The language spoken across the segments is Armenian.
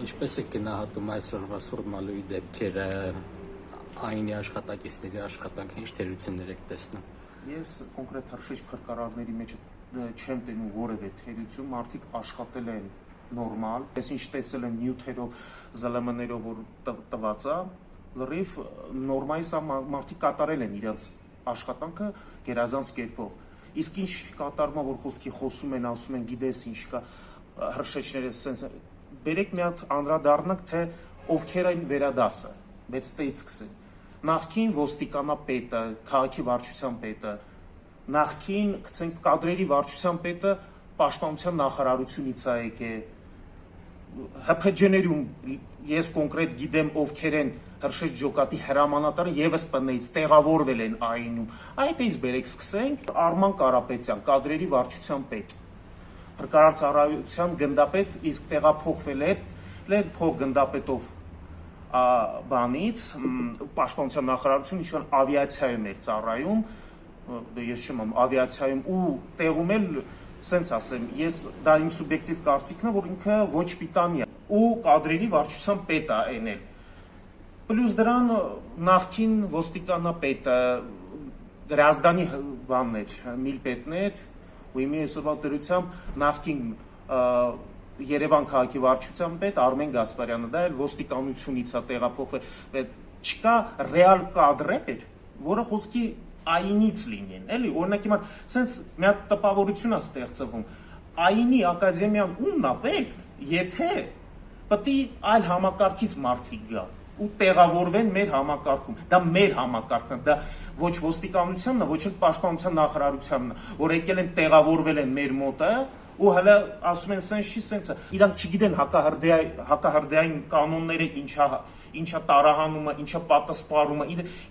Ինչպես է գնահատում այսօրվա Սուրմալուի դեպքերը, այնի աշխատակիցների աշխատանքը, ինչ թերություններ եք տեսնում։ Ես կոնկրետ հրշեջ փրկարարների մեջ չեմ տենում որևէ թերություն, մարդիկ աշխատել են նորմալ, ես ինչ տեսել եմ նյութերով, ԶԼՄ-ներով, որ տված է, լրիվ նորմալի սա մարդիկ կատարել են իրենց աշխատանքը գերազանց կերպով։ Իսկ ինչ կատարվում է, որ խոսքի խոսում են, ասում են, գիտես ինչ կա, հրշեջները սենց բերեք մի հատ անդրադառնանք, թե ովքեր են վերադասը, մեծ ստեից սկսենք։ Նախքին ոստիկանապետը, քաղաքի վարչության պետը, նախքին գցենք կադրերի վարչության պետը պաշտպանության նախարարությունից է եկել, ՀՓՋ-ներում ես կոնկրետ գիտեմ ովքեր են Հրշեջ ջոկատի հրամանատարը եւս ՊՆ-ից տեղավորվել են ԱԻՆ-ում։ Այդտեղից բերեք սկսենք, Արման Կարապետյան, կադրերի վարչության պետ, Փրկարար ծառայության գնդապետ, իսկ տեղափոխվել է փոխգնդապետով բանից, պաշտպանության նախարարություն, ինչքան ավիացիայում էր ծառայում, ես չեմ ավիացիայում ու տեղում էլ, սենց ասեմ, ես դա իմ սուբյեկտիվ կարծիքն է, որ ինքը ոչ պիտանի է ու կադրերի վարչության պետ է էնել։ Պլյուս դրան նախքին ոստիկանապետը, Գրազդանի բանն էր, միլպետն էր, ու իմի այսօրվա դրությամբ նախքին Երևան քաղաքի վարչության պետ Արմեն Գասպարյանը, դա էլ ոստիկանությունից է տեղափոխվել, չկա ռեալ կադրեր, որը խոսքի ԱԻՆ-ից լինեն, էլի, օրինակ հիմա սենց մի հատ տպավորություն է ստեղծվում, ԱԻՆ-ի ակադեմիան ումն է պետք, եթե պետք է այլ համակարգից մարդիկ գա ու տեղավորվեն մեր համակարգում, դա մեր համակարգն է, դա ոչ ոստիկանությանն է, ոչ էլ պաշտպանության նախարարությանն է, որ եկել են տեղավորվել են մեր մոտը ու հələ ասում են սենց չի սենց է, իրանք չգիտեն հակահրդեհային կանոնները ինչա տարահանումը, ինչա պատասպարումը,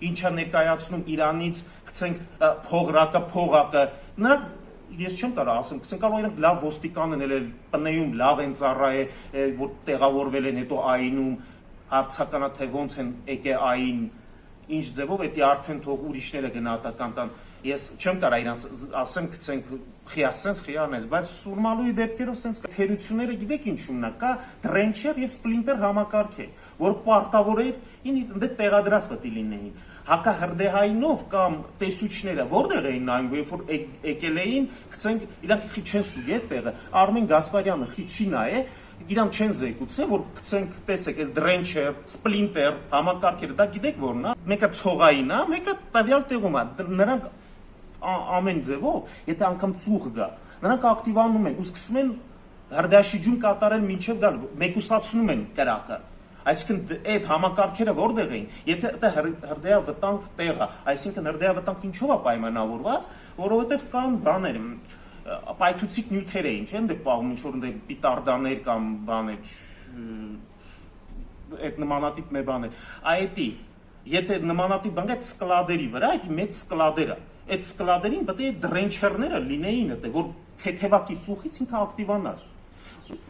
ինչա ներկայացնում Իրանից, գցենք փողակը, նրանք ես չեմ կարող ասեմ, գցենք կարող իրանք լավ ոստիկան են, ՊՆ-ում լավ են ծառայել, որ տեղավորվել են հետո ԱԻՆ-ում, հարցականա թե ոնց են եկե ԱԻՆ, ինչ ձևով, էդի արդեն թող ուրիշները գնահատական տան, ես չեմ կարող իրանց ասեմ, գցենք խիասենց խիանես, բայց Սուրմալուի դեպքերով սենց թերությունները գիտեք ինչումն է, կա դրենչեր եւ սպլինտեր համակարգ է, որ պարտավոր է ինձ տեղադրած պետք է լինեին։ Հակահրդեհայինով կամ տեսուչները որտեղ էին նայում, երբ որ եկել էին, գցենք իրանք խի չեն ստուգի այդ տեղը, Արմեն Գասպարյանը խի չի նայե, իրանք չեն զեկուցե, որ գցենք տեսեք, այս դրենչեր, սպլինտեր համակարգերը, դա գիտեք որն է, մեկը ցողային է, մեկը տվյալ տեղում է, նրանք ամեն ձևով, եթե անգամ ծուխ գա, նրանք ակտիվանում են ու սկսում են հրդեհաշիջում կատարել մինչև գալ, մեկուսացնում են կրակը, այսինքն այդ համակարգերը որտեղ էին, եթե դա հրդեհավտանգ տեղ է, այսինքն հրդեհավտանգ ինչով է պայմանավորված, որովհետև կան բաներ, պայթուցիկ նյութեր էին, չեն դե պահում ինչ-որ պիտարդաներ կամ բաներ, այդ նմանատիպ մեր բաներ, այդի, եթե նմանատիպ բան այդ սկլադերի վրա, այդ մեծ սկլադերը, այդ սկլադերին պետք է դրենչերները լինեին, որ թեթևակի ծուխից ինքը ակտիվանար։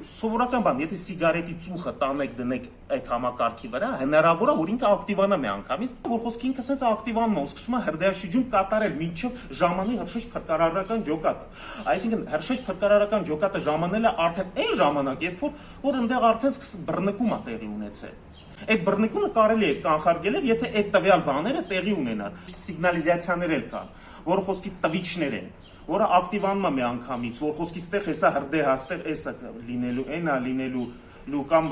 Սովորական բան, եթե սիգարետի ծուխը տանեք դնեք այդ համակարգի վրա, հնարավոր է, որ ինքը ակտիվանա մի անգամից, որ խոսքի ինքը սենց ակտիվանում է, սկսում է հրդեհաշիջում կատարել մինչև ժամանի հրշեջ փրկարարական ջոկատը։ Այսինքն հրշեջ փրկարարական ջոկատը ժամանել է արդեն այն ժամանակ, երբ որ ընդեղ արդեն բռնկում է տեղի ունեցել։ Այդ բռնկումը կարելի է կանխարգելել, եթե այդ տվյալ բաները տեղի ունենան։ Սիգնալիզացիաներ էլ կան, որ խոսքի տվիչներ են, որը ակտիվանում է մի անգամից, որ խոսքի ստեղ հեսա հրդեհ, աստեղ էսա լինելու, այնա լինելու կամ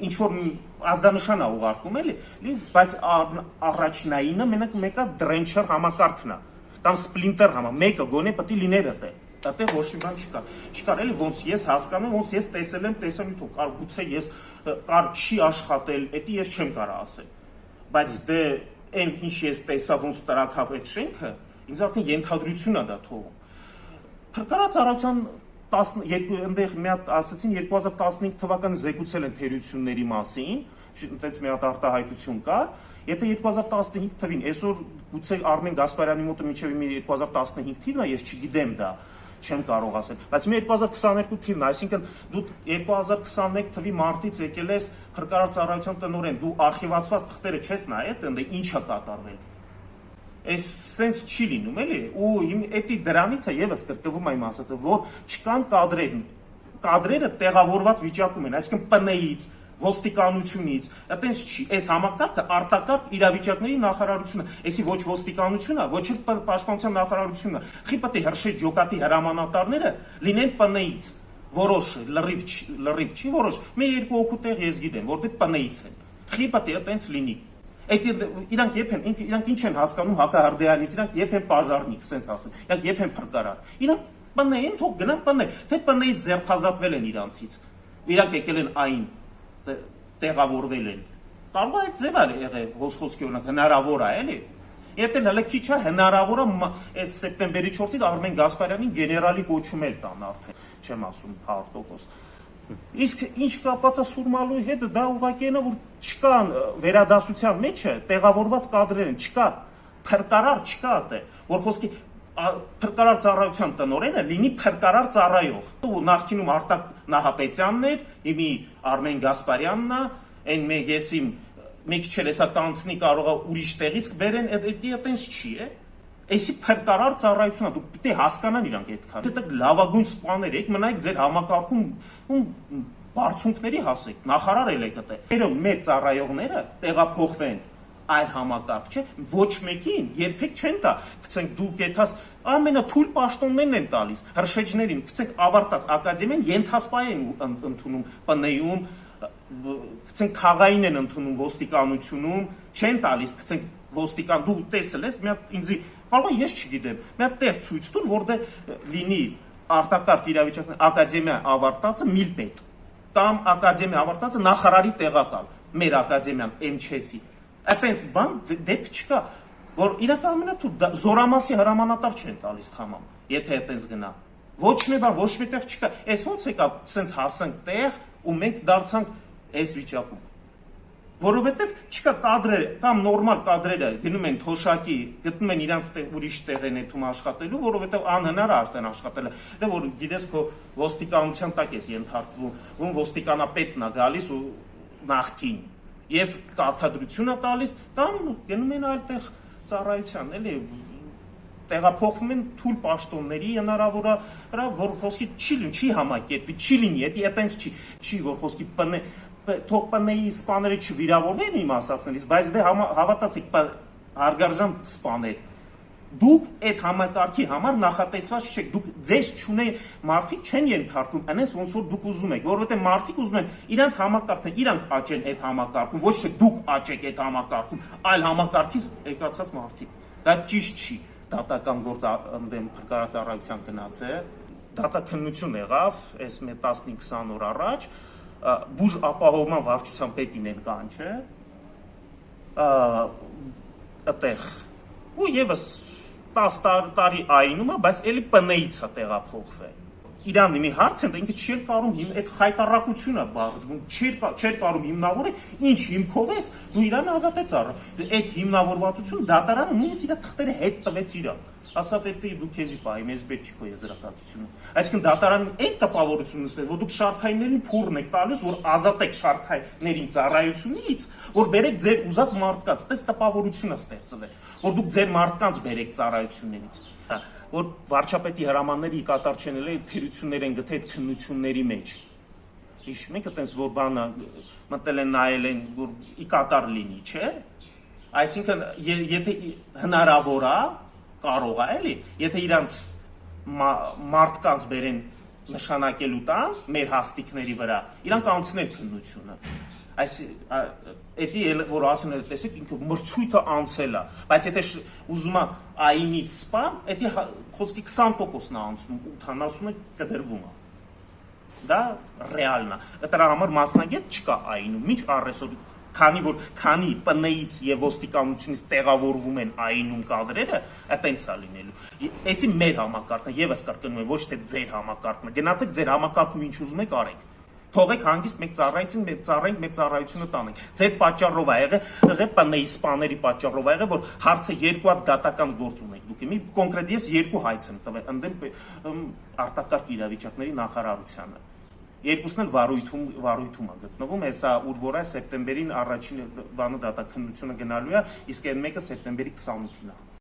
ինչ որ ազդանշան է ուղարկում էլի, բայց առաջնայինը մենակ մեկը դրենչեր համակարգն է, կամ սպլինտեր մեկը գոնե պետք է լիներ այդտեղ։ Այդտեղ ոչ մի բան չկա։ Չկար էլի ոնց ես հասկանում, ոնց ես տեսել եմ, տեսանյութով, կար գուցե ես կար չի աշխատել, դա ես չեմ կարող ասել։ Բայց դե այն ինչ ես տեսա ոնց տրակավ այդ շենքը, ինձ արդեն ենթադրություն է դա թողում։ Փրկարար ծառայության 12 այնտեղ մի հատ ասացին 2015 թվականի զեկուցել են թերությունների մասին, այդպես մի հատ արտահայտություն կար, եթե 2015 թվին այսօր գուցե Արմեն Գասպարյանի մոտը մինչև 2015 թիվն է, ես չգիտեմ դա, չեմ կարող ասել, բայց մի 2022 թիվն է, այսինքն դու 2021 թվի մարտից եկել ես Փրկարար ծառայության տնօրեն, դու արխիվացված թղթերը չես նայել, ընդ ինչ է կատարվել։ Այս սենց չի լինում էլի, ու էդի դրանից է եւս կրկվում այն ասածը, որ չկան կադրեր, կադրերը տեղավորված վիճակում են, այսինքն ՊՆ-ից, ոստիկանությունից, այտենց չի, այս համակարգը արտակարգ իրավիճակների նախարարությունը, այսի ոչ ոստիկանությունը, ոչ էլ պաշտպանության նախարարությունը, խի պետք է հրշեջ ջոկատի հրամանատարները լինեն ՊՆ-ից, որոշ լրիվ չի որոշ, մի երկու օգու տեղ ես գիտեմ, որտեղ ՊՆ-ից են, խի պետք է այտենց լինի, իրանք ինչ են հասկանում հակահարդեյանից, իրանք երբ են պաժարնիկ, սենց ասեմ, իրանք երբ են փրկարար, իրանք ՊՆ-ին թող գնան ՊՆ, թե ՊՆ-ից ձերբազատվել են իրանցից, իրանք եկել են այն տեղավորվել են, կարող է այդ ձև եղել խոսքի օրինակ հնարավոր է, էլի, եթե հələ քիչ է հնարավոր է այս սեպտեմբերի 4-ից Արմեն Գասպարյանին գեներալի կոչում էլ տան արդեն, չեմ ասում 100%, իսկ ինչ կապված է Սուրմալուի հետ, դա ուղղակի է, որ չկան վերադասության մեջը տեղավորված կադրեր են, չկա փրկարար չկա դե, որ խոսքի փրկարար ծառայության տնօրենը լինի փրկարար ծառայող։ Նախկինում Արտակ Նահապետյանն էր, հիմի Արմեն Գասպարյանն է, այն եսիմ մի քիչ էլ հեսա կանցնի կարող է ուրիշ տեղից կբերեն, դա այտենց չի է։ Այսի փրկարար ծառայությունն է, դուք պիտի հասկանան իրանք այդքան։ Դուք լավագույն սպաներ եք, մնայք ձեր համակարգում բարձունքների հասեք, նախարար էլ եք դե։ Մեր ծառայողները տեղափոխվեն այլ համակարգ չէ, ոչ մեկին երբեք չեն տա, գցենք դուք եթաս ամենաթույլ պաշտոններն են տալիս, հրշեջներին, գցենք ավարտած ակադեմիան ենթասպայ են ընդունում ՊՆ-ում, գցենք խաղային են ընդունում ոստիկանությունում, չեն տալիս, գցենք ոստիկան դու տեսել ես, մի հատ ինձ կարող ես չգիտեմ, մի հատ տեղ ցույց տուր, որտեղ լինի արտակարգ իրավիճակներ ակադեմիա ավարտածը միլպետ, կամ ակադեմիա ավարտածը նախարարի տեղակալ, մեր ակադեմիան MÇS-ի Այդպես բան դեպք չկա, որ իրական ամենաթույլ զորամասի հրամանատար չեն տալիս թամամ, եթե այդպես գնա։ Ոչ մի բան, ոչ մի տեղ չկա։ Այս ոնց եկա, սենց հասանք տեղ ու մենք դարձանք այս վիճակում։ Որովհետև չկա կադրեր, կամ նորմալ կադրերը գնում են թոշակի, գտնում են իրանց ուրիշ տեղ են եթում աշխատելու, որովհետև անհնար է արդեն աշխատելը։ Դե որ գիտես քո ոստիկանության տակ ես ենթարկվում, ում ոստիկանապետն է գալիս ու նախքին Եվ կարգադրությունը տալիս, կամ գնում են այլտեղ ծառայության, էլի, տեղափոխվում են թույլ պաշտոնների հնարավոր է, որ խոսքի չի համակերպվի, չի լինի, այտենց չի, որ խոսքի թող ՊՆ-ի սպաները չվիրավորվեն իմ ասածներից, բայց դե հավատացիք հարգարժան սպաներ, դուք այդ համակարգի համար նախատեսված չեք, դուք ձեզ չունեն, մարդիկ չեն ենթարկվում, այնպես ոնց որ դուք ուզում եք, որովհետև մարդիկ ուզում են իրանց համակարգն, իրանք աճեն այդ համակարգում, ոչ թե դուք աճեք այդ համակարգում, այլ համակարգից եկացած մարդիկ։ Դա ճիշտ չի, դատական գործ ընդդեմ փրկարարծառայության գնաց է, դատաքննություն եղավ, այս 15-20 օր առաջ, բուժ ապահովման վարչության պետին են կանչը, այդտեղ, ու եւս 10 տարի այնում է, բայց էլի ՊՆ-ից է տեղափոխվել։ Իրանի մի հարց է, ինքը չի կարող այդ խայտարակությունը բարձում, չի կարող հիմնավորել, ինչ հիմքով ես, դու իրան ազատեց առ։ Այդ հիմնավորվածությունը դատարանը նույնիսկ իր թղթերը հետ տվեց իրան։ Ասավ էդի դու քեզի պահի, մեզ պետք չի քո եզրակացությունը։ Այսինքն դատարանին այդ տպավորությունն է, որ դուք շարքայիններին փուրն եք տալիս, որ ազատեք շարքայիններին ծառայությունից, որ բերեք ձեր ուզած մարդկանց, դες տպավորությունը ստեղծվել, որ դուք ձեր մարդկանց բերեք ծառայություններից։ Որ վարչապետի հրամանների կատար չեն էլ թերություններ են գտել այդ քննությունների մեջ։ Հիշում եք այտենց որ բանը մտել են նայել են որ ի կատար լինի, չէ՞։ Այսինքն եթե հնարավոր է, կարող է, էլի, եթե իրանց մարդկանց բերեն նշանակելու տան մեր հաստիկների վրա, իրանք անցնել քննությունը։ Էդի որ ասում են տեսեք ինքը մրցույթը անցել է, բայց եթե ուզում է այնից սպան, էդի խոսքի 20%-ն է անցնում, 80-ը կդրվում է։ Դա ռեալն է։ Դրա համար մասնագետ չկա այնում, ինչ առեսօր, քանի ՊՆ-ից եւ ոստիկանությունից տեղավորվում են այնում կադրերը, այտենց է լինելու։ Էսի մեր համակարգն է, եւս կրկնում եմ, ոչ թե ձեր համակարգն է։ Գնացեք ձեր համակարգում ինչ ուզում եք արեք։ Թողեք հանգիստ մեկ ծառայենք, մեկ ծառայությունը տանենք։ Ձեր պատճառով է եղել ՊՆ-ի սպաների պատճառով է եղել, որ հարցը երկու հատ դատական գործ ունեք դուք։ Մի կոնկրետ ես երկու հայց եմ տվել ընդդեմ արտակարգ իրավիճակների նախարարությանը։ Երկուսն էլ վարույթում է գտնվում, հեսա ուր որ է սեպտեմբերին առաջին բանը դատաքննությունը գնալու է, իսկ այն մեկը սեպտեմբերի 28-ին է։